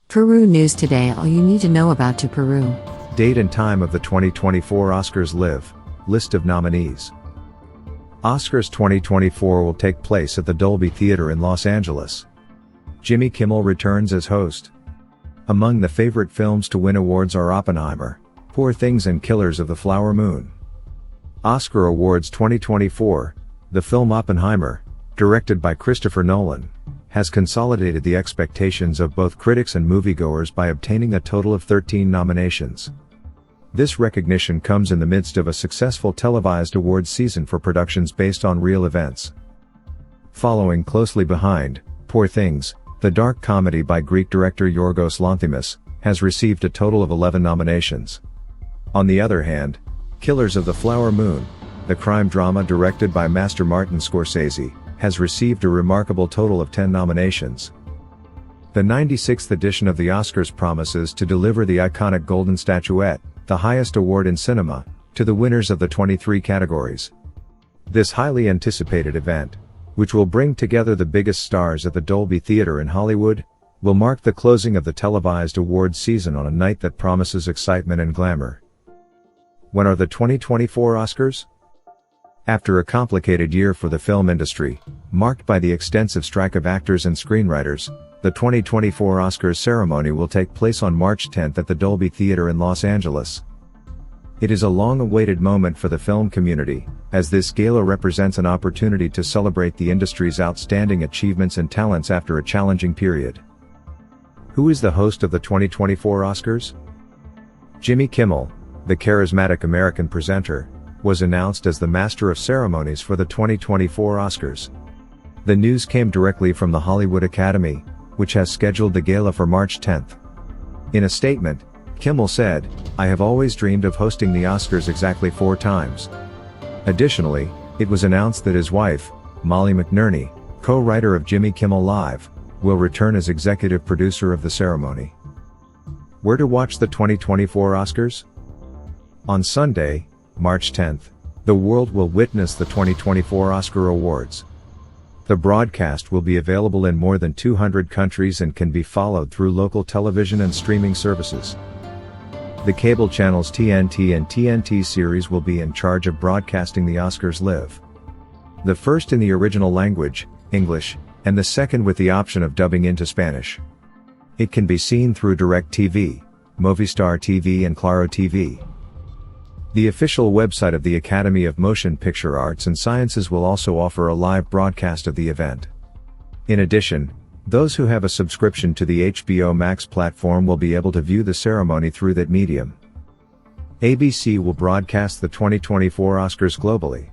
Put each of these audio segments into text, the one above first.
Peru News Today. All you need to know about to Peru. Date and time of the 2024 Oscars. List of nominees. Oscars 2024 will take place at the Dolby Theater in Los Angeles. Jimmy Kimmel returns as host. Among the favorite films to win awards are Oppenheimer, Poor Things and Killers of the Flower Moon. Oscar Awards 2024, the film Oppenheimer, directed by Christopher Nolan, has consolidated the expectations of both critics and moviegoers by obtaining a total of 13 nominations. This recognition comes in the midst of a successful televised awards season for productions based on real events. Following closely behind, Poor Things, the dark comedy by Greek director Yorgos Lanthimos, has received a total of 11 nominations. On the other hand, Killers of the Flower Moon, the crime drama directed by master Martin Scorsese, has received a remarkable total of 10 nominations. The 96th edition of the Oscars promises to deliver the iconic Golden Statuette, the highest award in cinema, to the winners of the 23 categories. This highly anticipated event, which will bring together the biggest stars at the Dolby Theater in Hollywood, will mark the closing of the televised awards season on a night that promises excitement and glamour. When are the 2024 Oscars? After a complicated year for the film industry, marked by the extensive strike of actors and screenwriters, the 2024 Oscars ceremony will take place on March 10 at the Dolby Theater in Los Angeles. It is a long-awaited moment for the film community, as this gala represents an opportunity to celebrate the industry's outstanding achievements and talents after a challenging period. Who is the host of the 2024 Oscars? Jimmy Kimmel, the charismatic American presenter, was announced as the master of ceremonies for the 2024 Oscars. The news came directly from the Hollywood Academy, which has scheduled the gala for March 10. In a statement, Kimmel said, "I have always dreamed of hosting the Oscars exactly 4 times." Additionally, it was announced that his wife, Molly McNerney, co-writer of Jimmy Kimmel Live, will return as executive producer of the ceremony. Where to watch the 2024 Oscars? On Sunday, March 10, the world will witness the 2024 Oscar Awards. The broadcast will be available in more than 200 countries and can be followed through local television and streaming services. The cable channels TNT and TNT series will be in charge of broadcasting the Oscars live. The first in the original language, English, and the second with the option of dubbing into Spanish. It can be seen through DirecTV, Movistar TV and Claro TV. The official website of the Academy of Motion Picture Arts and Sciences will also offer a live broadcast of the event. In addition, those who have a subscription to the HBO Max platform will be able to view the ceremony through that medium. ABC will broadcast the 2024 Oscars globally.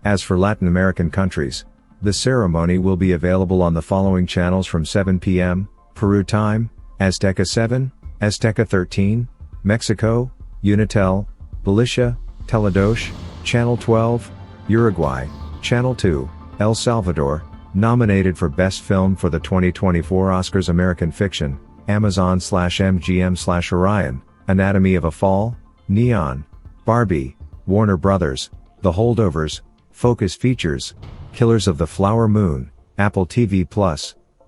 As for Latin American countries, the ceremony will be available on the following channels from 7 p.m., Peru time, Azteca 7, Azteca 13, Mexico, Unitel, Galicia, Teledoche, Channel 12, Uruguay, Channel 2, El Salvador. Nominated for Best Film for the 2024 Oscars: American Fiction, Amazon/MGM/Orion, Anatomy of a Fall, Neon, Barbie, Warner Brothers, The Holdovers, Focus Features, Killers of the Flower Moon, Apple TV+,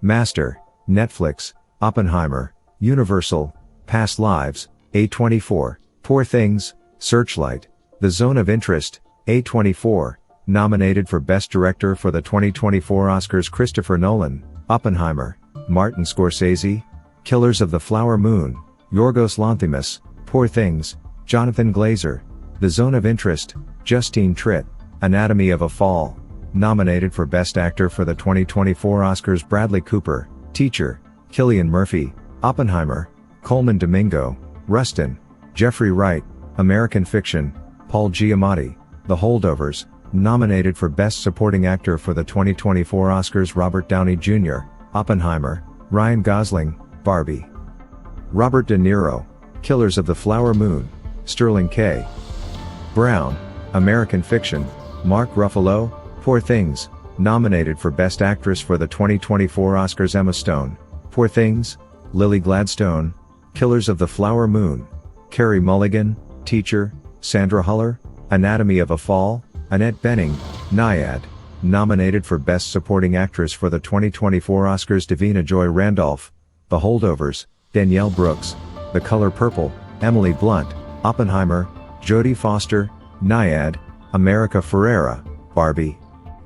Master, Netflix, Oppenheimer, Universal, Past Lives, A24, Poor Things, Searchlight, The Zone of Interest, A24. Nominated for Best Director for the 2024 Oscars: Christopher Nolan, Oppenheimer, Martin Scorsese, Killers of the Flower Moon, Yorgos Lanthimos, Poor Things, Jonathan Glazer, The Zone of Interest, Justine Triet, Anatomy of a Fall. Nominated for Best Actor for the 2024 Oscars: Bradley Cooper, Teacher, Cillian Murphy, Oppenheimer, Coleman Domingo, Rustin, Jeffrey Wright, American Fiction, Paul Giamatti, The Holdovers. Nominated for Best Supporting Actor for the 2024 Oscars: Robert Downey Jr., Oppenheimer, Ryan Gosling, Barbie. Robert De Niro, Killers of the Flower Moon, Sterling K. Brown, American Fiction, Mark Ruffalo, Poor Things. Nominated for Best Actress for the 2024 Oscars: Emma Stone, Poor Things, Lily Gladstone, Killers of the Flower Moon, Carey Mulligan, Teacher, Sandra Huller, Anatomy of a Fall, Annette Bening, Nyad. Nominated for Best Supporting Actress for the 2024 Oscars: Davina Joy Randolph, The Holdovers, Danielle Brooks, The Color Purple, Emily Blunt, Oppenheimer, Jodie Foster, Naiad, America Ferrera, Barbie.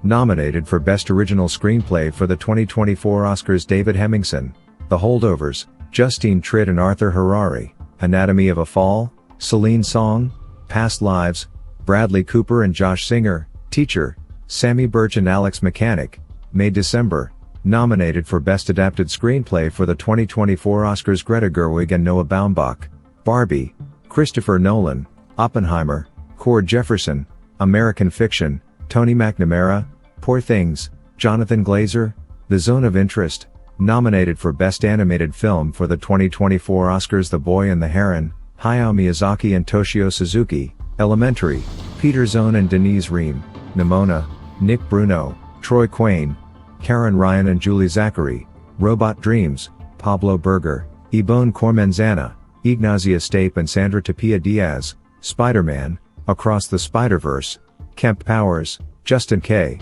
Nominated for Best Original Screenplay for the 2024 Oscars: David Hemmingson, The Holdovers, Justine Triet and Arthur Harari, Anatomy of a Fall, Celine Song, Past Lives, Bradley Cooper and Josh Singer, Teacher, Sammy Birch and Alex Mechanic, May December. Nominated for Best Adapted Screenplay for the 2024 Oscars: Greta Gerwig and Noah Baumbach, Barbie, Christopher Nolan, Oppenheimer, Cord Jefferson, American Fiction, Tony McNamara, Poor Things, Jonathan Glazer, The Zone of Interest. Nominated for Best Animated Film for the 2024 Oscars: The Boy and the Heron, Hayao Miyazaki and Toshio Suzuki, Elementary, Peter Zone and Denise Ream, Nimona, Nick Bruno, Troy Quane, Karen Ryan and Julie Zachary, Robot Dreams, Pablo Berger, Ibone Cormenzana, Ignazia Stape and Sandra Tapia Diaz, Spider-Man, Across the Spider-Verse, Kemp Powers, Justin K.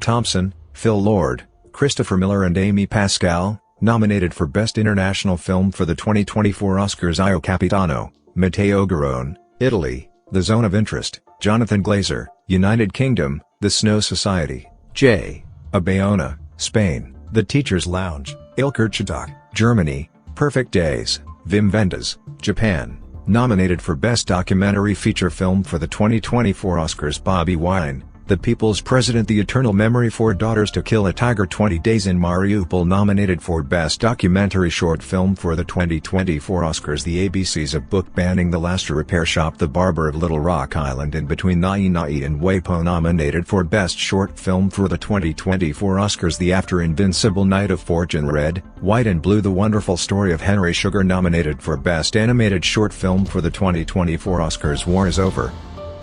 Thompson, Phil Lord, Christopher Miller and Amy Pascal. Nominated for Best International Film for the 2024 Oscars: Io Capitano, Matteo Garrone, Italy, The Zone of Interest, Jonathan Glazer, United Kingdom, The Snow Society, J. Bayona, Spain, The Teacher's Lounge, Ilker Chedok, Germany, Perfect Days, Wim Wenders, Japan. Nominated for Best Documentary Feature Film for the 2024 Oscars: Bobby Wine, The People's President, The Eternal Memory, Four Daughters to Kill a Tiger, 20 Days in Mariupol. Nominated for Best Documentary Short Film for the 2024 Oscars: The ABCs of Book Banning, The Last Repair Shop, The Barber of Little Rock Island and Between Nai Nai and Waipo. Nominated for Best Short Film for the 2024 Oscars: The After Invincible Night of Fortune, Red, White and Blue, The Wonderful Story of Henry Sugar. Nominated for Best Animated Short Film for the 2024 Oscars: War is Over.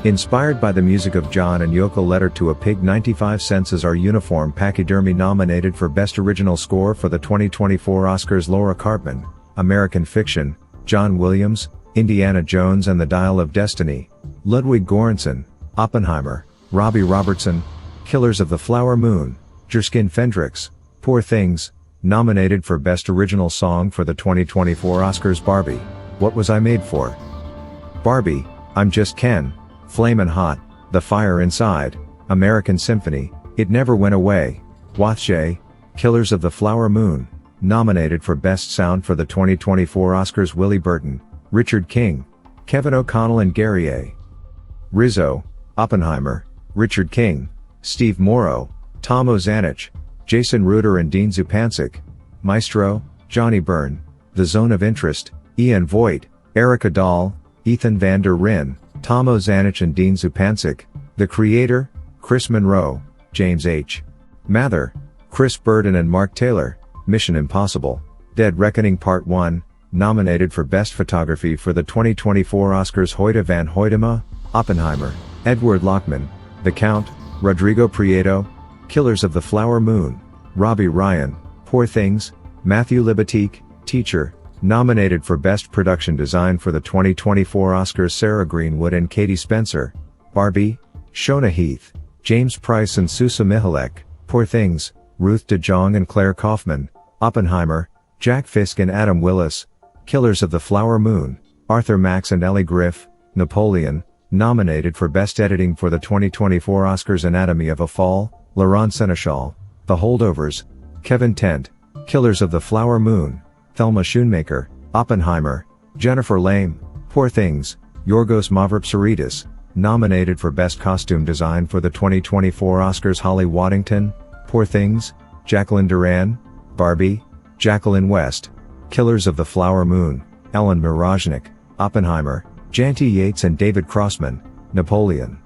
Inspired by the music of John and Yoko, Letter to a Pig, 95 Cents is Our Uniform, Pachydermy. Nominated for Best Original Score for the 2024 Oscars: Laura Cartman, American Fiction, John Williams, Indiana Jones and the Dial of Destiny, Ludwig Göransson, Oppenheimer, Robbie Robertson, Killers of the Flower Moon, Jerskin Fendrix, Poor Things. Nominated for Best Original Song for the 2024 Oscars: Barbie, What Was I Made For? Barbie, I'm Just Ken, Flamin' Hot, The Fire Inside, American Symphony, It Never Went Away, Wathshay, Killers of the Flower Moon. Nominated for Best Sound for the 2024 Oscars: Willie Burton, Richard King, Kevin O'Connell and Gary A. Rizzo, Oppenheimer, Richard King, Steve Morrow, Tom Ozanich, Jason Ruder and Dean Zupancic, Maestro, Johnny Byrne, The Zone of Interest, Ian Voight, Erica Dahl, Ethan Van der Rin, Tom Ozanich and Dean Zupancic, The Creator, Chris Monroe, James H. Mather, Chris Burden and Mark Taylor, Mission Impossible, Dead Reckoning Part 1. Nominated for Best Photography for the 2024 Oscars: Hoyte van Hoytema, Oppenheimer, Edward Lockman, The Count, Rodrigo Prieto, Killers of the Flower Moon, Robbie Ryan, Poor Things, Matthew Libatique, Teacher. Nominated for Best Production Design for the 2024 Oscars: Sarah Greenwood and Katie Spencer, Barbie, Shona Heath, James Price and Susa Mihalek, Poor Things, Ruth De Jong and Claire Kaufman, Oppenheimer, Jack Fisk and Adam Willis, Killers of the Flower Moon, Arthur Max and Ellie Griff, Napoleon. Nominated for Best Editing for the 2024 Oscars: Anatomy of a Fall, Laurent Seneschal, The Holdovers, Kevin Tent, Killers of the Flower Moon, Thelma Schoonmaker, Oppenheimer, Jennifer Lame, Poor Things, Yorgos Mavropsaridis. Nominated for Best Costume Design for the 2024 Oscars: Holly Waddington, Poor Things, Jacqueline Duran, Barbie, Jacqueline West, Killers of the Flower Moon, Ellen Mirojnik, Oppenheimer, Janty Yates and David Crossman, Napoleon.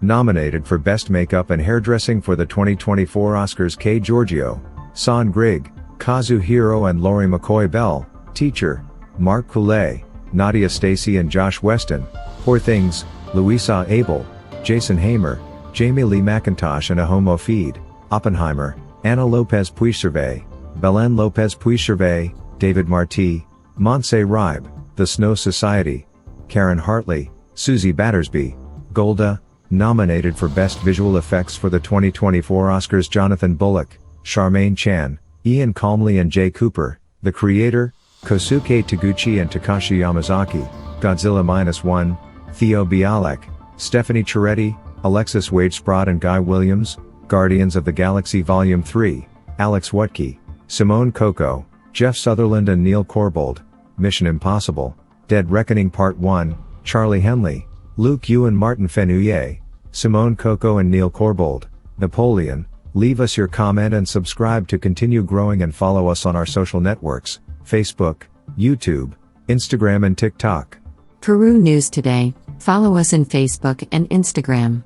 Nominated for Best Makeup and Hairdressing for the 2024 Oscars: Kay Giorgio, Son Grigg, Kazuhiro and Laurie McCoy Bell, Teacher, Mark Coulet, Nadia Stacy and Josh Weston, Poor Things, Louisa Abel, Jason Hamer, Jamie Lee McIntosh and Ahomo Feed, Oppenheimer, Anna Lopez Puigcervais, Belen Lopez Puigcervais, David Marti, Montse Ribe, The Snow Society, Karen Hartley, Susie Battersby, Golda. Nominated for Best Visual Effects for the 2024 Oscars: Jonathan Bullock, Charmaine Chan, Ian Calmley and Jay Cooper, The Creator, Kosuke Taguchi and Takashi Yamazaki, Godzilla -1, Theo Bialek, Stephanie Chiretti, Alexis Wade-Sprott and Guy Williams, Guardians of the Galaxy Volume 3, Alex Wutke, Simone Coco, Jeff Sutherland and Neil Corbold, Mission Impossible, Dead Reckoning Part 1, Charlie Henley, Luke Yu and Martin Fenouillet, Simone Coco and Neil Corbold, Napoleon. Leave us your comment and subscribe to continue growing, and follow us on our social networks, Facebook, YouTube, Instagram and TikTok. Peru News Today. Follow us on Facebook and Instagram.